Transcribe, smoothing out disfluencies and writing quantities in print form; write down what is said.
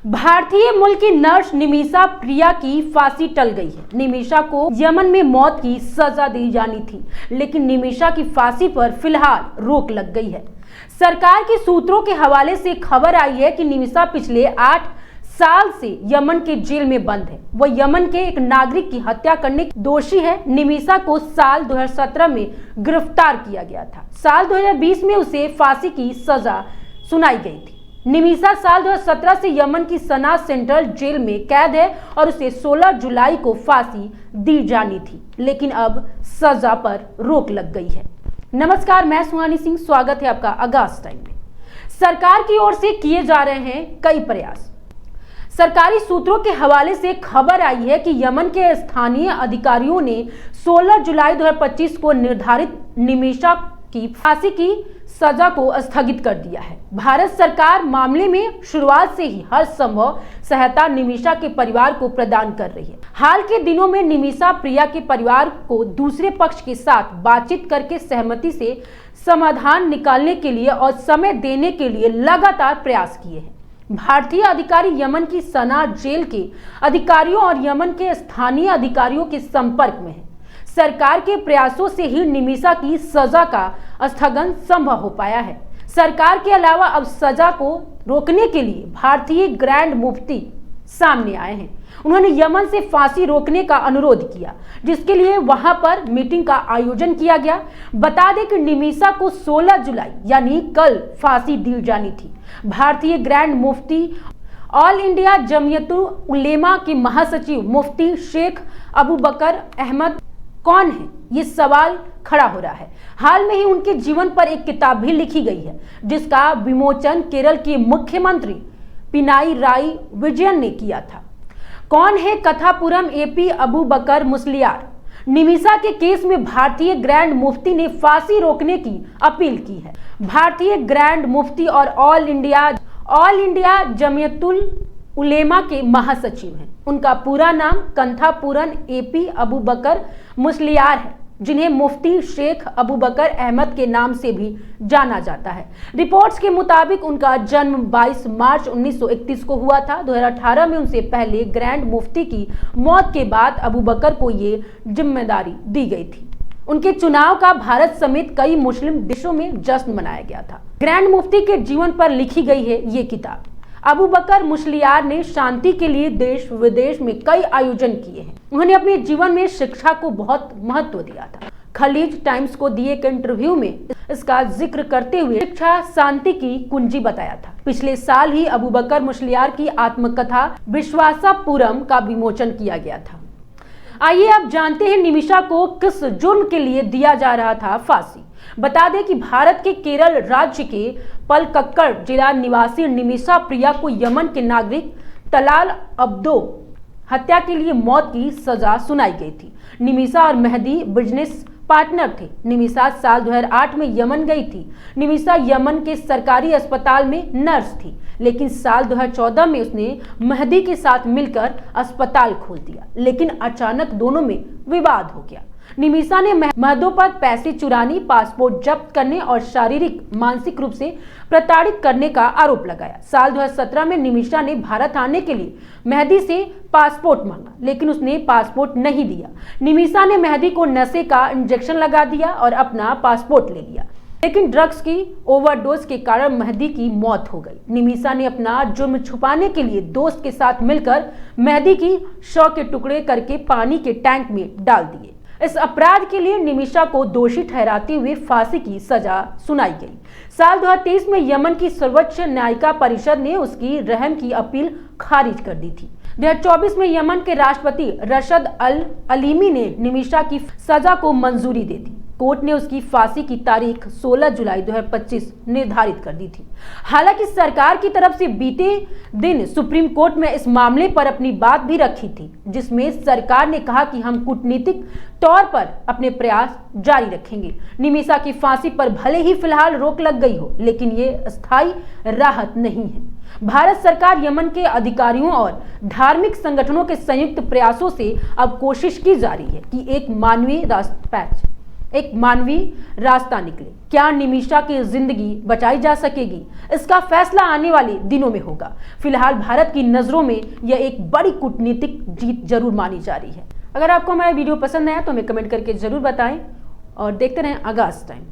भारतीय मूल की नर्स निमिषा प्रिया की फांसी टल गई है। निमिषा को यमन में मौत की सजा दी जानी थी, लेकिन निमिषा की फांसी पर फिलहाल रोक लग गई है। सरकार के सूत्रों के हवाले से खबर आई है कि निमिषा पिछले 8 साल से यमन के जेल में बंद है। वह यमन के एक नागरिक की हत्या करने की दोषी है। निमिषा को साल 2017 में गिरफ्तार किया गया था। साल 2020 में उसे फांसी की सजा सुनाई गई थी। निमिषा साल 2017 से यमन की सना सेंट्रल जेल में कैद है और उसे 16 जुलाई को फांसी दी जानी थी, लेकिन अब सजा पर रोक लग गई है। नमस्कार, मैं सुहानी सिंह, स्वागत है आपका आगाज टाइम में। सरकार की ओर से किए जा रहे हैं कई प्रयास। सरकारी सूत्रों के हवाले से खबर आई है कि यमन के स्थानीय अधिकारियों ने 16 जुलाई 2025 को निर्धारित निमिषा की फांसी की सजा को स्थगित कर दिया है। भारत सरकार मामले में शुरुआत से ही हर संभव सहायता निमिषा के परिवार को प्रदान कर रही है। हाल के दिनों में निमिषा प्रिया के परिवार को दूसरे पक्ष के साथ बातचीत करके सहमति से समाधान निकालने के लिए और समय देने के लिए लगातार प्रयास किए हैं। भारतीय अधिकारी यमन की सना जेल के अधिकारियों और यमन के स्थानीय अधिकारियों के संपर्क में हैं। सरकार के प्रयासों से ही निमिषा की सजा का स्थगन संभव हो पाया है। सरकार के अलावा अब सजा को रोकने के लिए भारतीय ग्रैंड मुफ्ती सामने आए हैं। उन्होंने यमन से फांसी रोकने का अनुरोध किया, जिसके लिए वहां पर मीटिंग का आयोजन किया गया। बता दें कि निमिषा को 16 जुलाई यानी कल फांसी दी जानी थी। भारतीय ग्रैंड मुफ्ती ऑल इंडिया जमीयतुल उलेमा के महासचिव मुफ्ती शेख अबू बकर अहमद कौन है, ये सवाल खड़ा हो रहा है। हाल में ही उनके जीवन पर एक किताब भी लिखी गई है, जिसका विमोचन केरल के मुख्यमंत्री पिनाराई विजयन ने किया था। कौन है कथापुरम एपी अबू बकर मुस्लियार। निमिषा के केस में भारतीय ग्रैंड मुफ्ती ने फांसी रोकने की अपील की है। भारतीय ग्रैंड मुफ्ती और ऑल इंडिया जमीयतुल उलेमा के महासचिव हैं। उनका पूरा नाम कंथापुरन एपी अबू बकर मुस्लियार है, जिन्हें मुफ्ती शेख अबू बकर अहमद के नाम से भी जाना जाता है। रिपोर्ट्स के मुताबिक उनका जन्म 22 मार्च 1931 को हुआ था। 2018 में उनसे पहले ग्रैंड मुफ्ती की मौत के बाद अबू बकर को ये जिम्मेदारी दी गई थी। उनके चुनाव का भारत समेत कई मुस्लिम देशों में जश्न मनाया गया था। ग्रैंड मुफ्ती के जीवन पर लिखी गई है ये किताब। अबू बकर मुस्लियार ने शांति के लिए देश विदेश में कई आयोजन किए हैं। उन्होंने अपने जीवन में शिक्षा को बहुत महत्व दिया था। खलीज टाइम्स को दिए एक इंटरव्यू में इसका जिक्र करते हुए शिक्षा शांति की कुंजी बताया था। पिछले साल ही अबू बकर मुस्लियार की आत्मकथा विश्वासापुरम का विमोचन किया गया था। आइए अब जानते हैं निमिषा को किस जुर्म के लिए दिया जा रहा था फांसी। बता दें कि भारत के केरल राज्य के पलक्कड़ जिला निवासी निमिषा प्रिया को यमन के नागरिक तलाल अब्दो हत्या के लिए मौत की सजा सुनाई गई थी। निमिषा और मेहदी बिजनेस पार्टनर थे। निमिषा साल 2008 में यमन गई थी। निमिषा यमन के सरकारी अस्पताल में नर्स थी, लेकिन साल 2014 में उसने मेहदी के साथ मिलकर अस्पताल खोल दिया, लेकिन अचानक दोनों में विवाद हो गया। निमिषा ने मेहदों पर पैसे चुराने, पासपोर्ट जब्त करने और शारीरिक मानसिक रूप से प्रताड़ित करने का आरोप लगाया। साल 2017 में निमिषा ने भारत आने के लिए मेहदी से पासपोर्ट मांगा, लेकिन उसने पासपोर्ट नहीं दिया। निमिषा ने मेहदी को नशे का इंजेक्शन लगा दिया और अपना पासपोर्ट ले लिया, लेकिन ड्रग्स की ओवरडोज के कारण मेहदी की मौत हो गई। निमिषा ने अपना जुर्म छुपाने के लिए दोस्त के साथ मिलकर मेहदी की शव के टुकड़े करके पानी के टैंक में डाल दिए। इस अपराध के लिए निमिषा को दोषी ठहराते हुए फांसी की सजा सुनाई गई। साल 2023 में यमन की सर्वोच्च न्यायिका परिषद ने उसकी रहम की अपील खारिज कर दी थी। 2024 में यमन के राष्ट्रपति रशद अल अलीमी ने निमिषा की सजा को मंजूरी दे दी। कोर्ट ने उसकी फांसी की तारीख 16 जुलाई 2025 निर्धारित कर दी थी। हालांकि सरकार की तरफ से बीते दिन सुप्रीम कोर्ट में इस मामले पर अपनी बात भी रखी थी, जिसमें सरकार ने कहा कि हम कूटनीतिक तौर पर अपने प्रयास जारी रखेंगे। निमिषा की फांसी पर भले ही फिलहाल रोक लग गई हो, लेकिन ये अस्थायी राहत नहीं है। भारत सरकार यमन के अधिकारियों और धार्मिक संगठनों के संयुक्त प्रयासों से अब कोशिश की जा रही है कि एक मानवीय रास्ता एक मानवीय रास्ता निकले। क्या निमिषा की जिंदगी बचाई जा सकेगी, इसका फैसला आने वाले दिनों में होगा। फिलहाल भारत की नजरों में यह एक बड़ी कूटनीतिक जीत जरूर मानी जा रही है। अगर आपको हमारा वीडियो पसंद आया तो हमें कमेंट करके जरूर बताएं और देखते रहें आगाज टाइम।